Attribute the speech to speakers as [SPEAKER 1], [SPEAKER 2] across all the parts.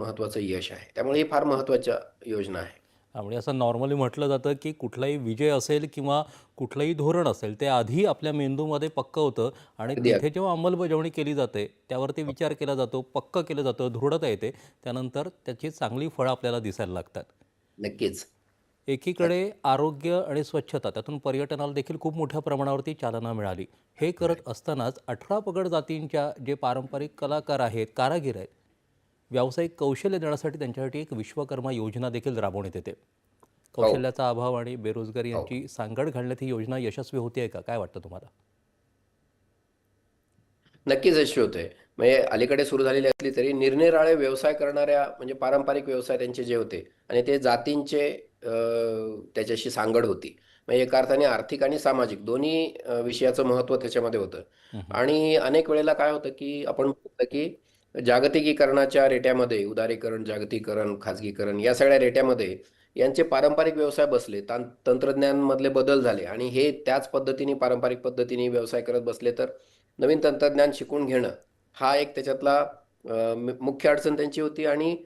[SPEAKER 1] महत्त्वाचं यश आहे. त्यामुळे ही फार महत्त्वाच्या योजना आहे.
[SPEAKER 2] म्हणजे असं नॉर्मली म्हटलं जातं, की कुठलाही विजय असेल किंवा कुठलंही धोरण असेल, ते आधी आपल्या मेंदूमध्ये पक्कं होतं आणि
[SPEAKER 1] अगदी,
[SPEAKER 2] तिथे
[SPEAKER 1] अगदी.
[SPEAKER 2] जेव्हा अंमलबजावणी केली जाते, त्यावरती विचार केला जातो, पक्कं केलं जातं, दृढता येते. त्यानंतर त्याची चांगली फळं आपल्याला दिसायला लागतात.
[SPEAKER 1] नक्कीच.
[SPEAKER 2] एकीकडे आरोग्य आणि स्वच्छता, त्यातून पर्यटनाला देखील खूप मोठ्या प्रमाणावरती चालना मिळाली. हे करत असतानाच 18 पगड जातींच्या जे पारंपरिक कलाकार आहेत, कारागीर आहेत, व्यावसायिक कौशल्य देण्यासाठी त्यांच्यासाठी एक विश्वकर्मा योजना देखील राबवण्यात येते.
[SPEAKER 1] हो,
[SPEAKER 2] कौशल्याचा अभाव आणि बेरोजगारी
[SPEAKER 1] हो.
[SPEAKER 2] यांची सांगड घालण्यात ही योजना यशस्वी होते आहे का? काय वाटतं तुम्हाला?
[SPEAKER 1] नक्कीच यशस्वी होतंय. म्हणजे अलीकडे सुरू झालेली असली तरी निरनिराळे व्यवसाय करणाऱ्या म्हणजे पारंपरिक व्यवसाय त्यांचे जे होते आणि ते जातींचे त्याच्याशी सांगड होती. म्हणजे एका अर्थाने आर्थिक आणि सामाजिक दोन्ही विषयाचं महत्त्व त्याच्यामध्ये होतं.
[SPEAKER 2] हं, हं.
[SPEAKER 1] आणि अनेक वेळेला काय होतं, की आपण बघतो, की जागतिकीकरणाच्या रेट्यामध्ये उदारीकरण, जागतिकीकरण, खाजगीकरण या सगळ्या रेट्यामध्ये यांचे पारंपरिक व्यवसाय बसले. तंत्रज्ञानमधले बदल झाले आणि हे त्याच पद्धतीने पारंपरिक पद्धतीने व्यवसाय करत बसले तर नवीन तंत्रज्ञान शिकून घेणं, हा एक त्याच्यातला मुख्य अडचण त्यांची होती आणि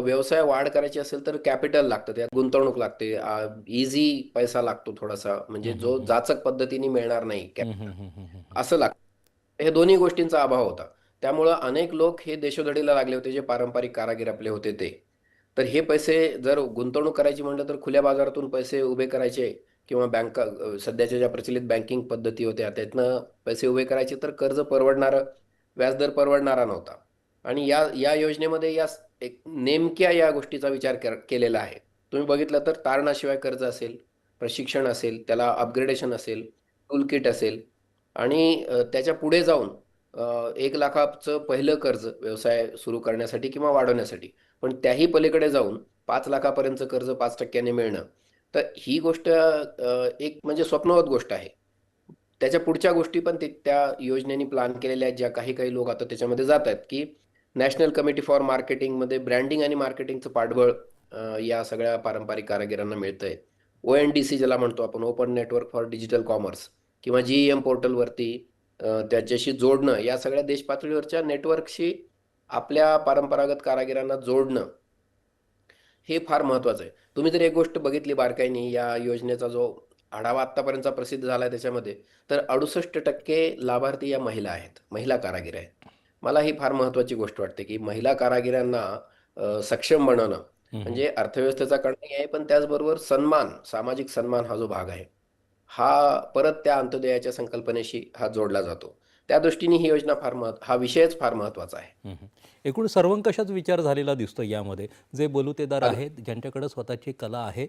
[SPEAKER 1] व्यवसाय वाढ करायची असेल तर कॅपिटल लागतं, त्यात गुंतवणूक लागते. ईझी पैसा लागतो थोडासा, म्हणजे
[SPEAKER 2] हं, हं,
[SPEAKER 1] जो
[SPEAKER 2] हं.
[SPEAKER 1] जाचक पद्धतीने मिळणार नाही
[SPEAKER 2] हं,
[SPEAKER 1] कॅपिटल,
[SPEAKER 2] हं, हं, हं, हं, हं.
[SPEAKER 1] असं लागतं. हे दोन्ही गोष्टींचा अभाव होता. त्यामुळं अनेक लोक हे देशोधडीला लागले होते, जे पारंपरिक कारागीर आपले होते ते. तर हे पैसे जर गुंतवणूक करायची म्हटलं तर खुल्या बाजारातून पैसे उभे करायचे किंवा बँका सध्याच्या ज्या प्रचलित बँकिंग पद्धती होत्या त्यातनं पैसे उभे करायचे तर कर्ज परवडणारं, व्याजदर परवडणारा नव्हता. आणि या या योजनेमध्ये एक नेमक्या या गोष्टीचा विचार केलेला आहे. तुम्ही बघितलं तर तारणाशिवाय कर्ज असेल, प्रशिक्षण असेल, त्याला अपग्रेडेशन असेल, टूल किट असेल आणि त्याच्या पुढे जाऊन 1,00,000चं पहिलं कर्ज व्यवसाय सुरू करण्यासाठी किंवा वाढवण्यासाठी. पण त्याही पलीकडे जाऊन 5,00,000 पर्यंतचं कर्ज 5% मिळणं. तर ही गोष्ट एक म्हणजे स्वप्नवत गोष्ट आहे. त्याच्या पुढच्या गोष्टी पण त्या योजनेने प्लॅन केलेल्या आहेत, ज्या काही लोक आता त्याच्यामध्ये जात आहेत, की नॅशनल कमिटी फॉर मार्केटिंगमध्ये ब्रँडिंग आणि मार्केटिंगचं पाठबळ या सगळ्या पारंपरिक कारागिरांना मिळतंय. ONDC ज्याला म्हणतो आपण, open network for digital commerce किंवा GEM पोर्टलवरती त्याच्याशी जोडणं, या सगळ्या देश पातळीवरच्या नेटवर्कशी आपल्या परंपरागत कारागिरांना जोडणं, हे फार महत्त्वाचं आहे. तुम्ही जर एक गोष्ट बघितली बारकाईने या योजनेचा जो आढावा आत्तापर्यंतचा प्रसिद्ध झाला आहे त्याच्यामध्ये, तर 68% लाभार्थी या महिला आहेत. महिला कारागीर आहेत. मला ही फार महत्त्वाची गोष्ट वाटते, की महिला कारागिरांना सक्षम बनवणं
[SPEAKER 2] हं, हं.
[SPEAKER 1] म्हणजे अर्थव्यवस्थेचा कणा आहे, पण त्याचबरोबर सन्मान, सामाजिक सन्मान हा जो भाग आहे, हा परत त्या अंत्योदयाच्या संकल्पनेशी हा जोडला जातो. त्या दृष्टीने ही योजना हा विषयच फार महत्त्वाचा आहे.
[SPEAKER 2] हं, हं. एकूण सर्वंकषाच विचार झालेला दिसतो यामध्ये. जे बलुतेदार
[SPEAKER 1] अगदी.
[SPEAKER 2] आहेत, ज्यांच्याकडे स्वतःची कला आहे,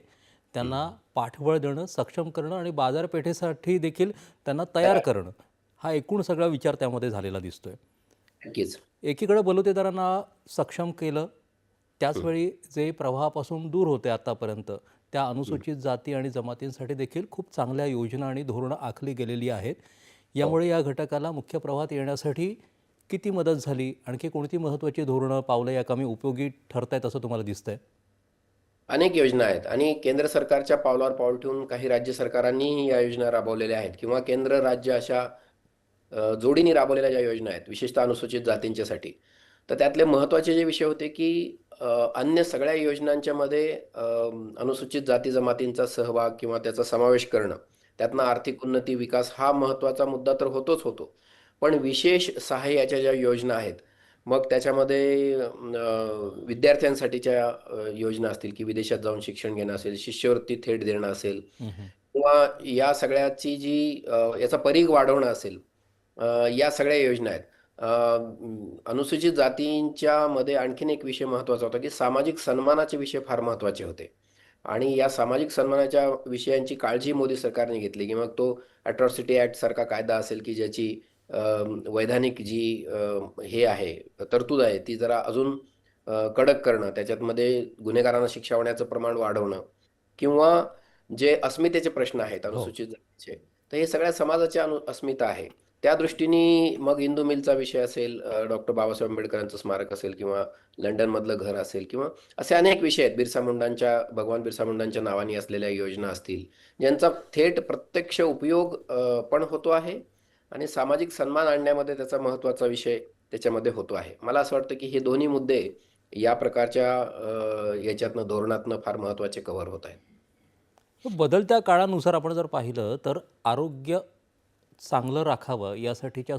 [SPEAKER 2] त्यांना
[SPEAKER 1] हं.
[SPEAKER 2] पाठबळ देणं, सक्षम करणं आणि बाजारपेठेसाठी देखील त्यांना तयार
[SPEAKER 1] तयार.
[SPEAKER 2] करणं, हा एकूण सगळा विचार त्यामध्ये झालेला दिसतोय.
[SPEAKER 1] नक्कीच.
[SPEAKER 2] एकीकडे बलुतेदारांना सक्षम केलं,
[SPEAKER 1] हं,
[SPEAKER 2] त्याचवेळी जे प्रवाहापासून दूर होते आत्तापर्यंत, त्या
[SPEAKER 1] हं.
[SPEAKER 2] अनुसूचित जाती आणि जमातींसाठी देखील खूप चांगल्या योजना आणि धोरणं आखली गेलेली आहेत.
[SPEAKER 1] हो.
[SPEAKER 2] यामुळे या घटकाला मुख्य प्रवाहात येण्यासाठी किती मदत झाली? आणखी कोणती महत्त्वाची धोरणं, पावलं या कामी उपयोगी ठरतायत असं तुम्हाला दिसतंय?
[SPEAKER 1] अनेक योजना आहेत आणि केंद्र सरकारच्या पावलावर पाऊल ठेवून काही राज्य सरकारांनीही या योजना राबवलेल्या आहेत किंवा केंद्र, राज्य अशा जोडीने राबवलेल्या ज्या योजना आहेत, विशेषतः अनुसूचित जातींच्यासाठी. तर त्यातले महत्त्वाचे जे विषय होते, की अन्य सगळ्या योजनांच्यामध्ये अनुसूचित जाती-जमातींचा सहभाग किंवा त्याचा समावेश करणं, त्यातनं आर्थिक उन्नती, विकास हा महत्त्वाचा मुद्दा तर होतोच होतो. पण विशेष सहाय्याच्या ज्या योजना आहेत, मग त्याच्यामध्ये विद्यार्थ्यांसाठीच्या योजना असतील, की विदेशात जाऊन शिक्षण घेणं असेल, शिष्यवृत्ती थेट देणं असेल
[SPEAKER 2] हं, हं.
[SPEAKER 1] किंवा या सगळ्याची जी याचा परीघ वाढवणं असेल, या सगळ्या योजना आहेत. अनुसूचित जातींच्या मध्ये आणखीन एक विषय महत्त्वाचा होता, की सामाजिक सन्मानाचे विषय फार महत्त्वाचे होते. आणि या सामाजिक सन्मानाच्या विषयांची काळजी मोदी सरकारने घेतली, की मग तो अॅट्रॉसिटी ॲक्ट सारखा कायदा असेल, की ज्याची अ, वैधानिक जी हे आहे, तरतूद आहे, ती जरा अजून कडक करणं, त्याच्यामध्ये गुन्हेगारांना शिक्षा होण्याचं प्रमाण वाढवणं किंवा जे अस्मितेचे प्रश्न आहेत
[SPEAKER 2] हो.
[SPEAKER 1] अनुसूचित जातीचे, तर हे सगळ्या समाजाची अस्मिता आहे. त्या दृष्टीने मग इंदू मिलचा विषय असेल, डॉक्टर बाबासाहेब आंबेडकरांचं स्मारक असेल किंवा लंडनमधलं घर असेल किंवा असे अनेक विषय आहेत. भगवान बिरसा मुंडांच्या नावाने असलेल्या योजना असतील, ज्यांचा थेट प्रत्यक्ष उपयोग पण होतो आहे आणि सामाजिक सन्मान आणण्यामध्ये त्याचा महत्त्वाचा विषय त्याच्यामध्ये होतो आहे. मला असं वाटतं, की हे दोन्ही मुद्दे या प्रकारच्या याच्यातनं धोरणातनं फार महत्त्वाचे कव्हर होत आहेत.
[SPEAKER 2] बदलत्या काळानुसार आपण जर पाहिलं तर आरोग्य चांगलं राखावं यासाठीच्या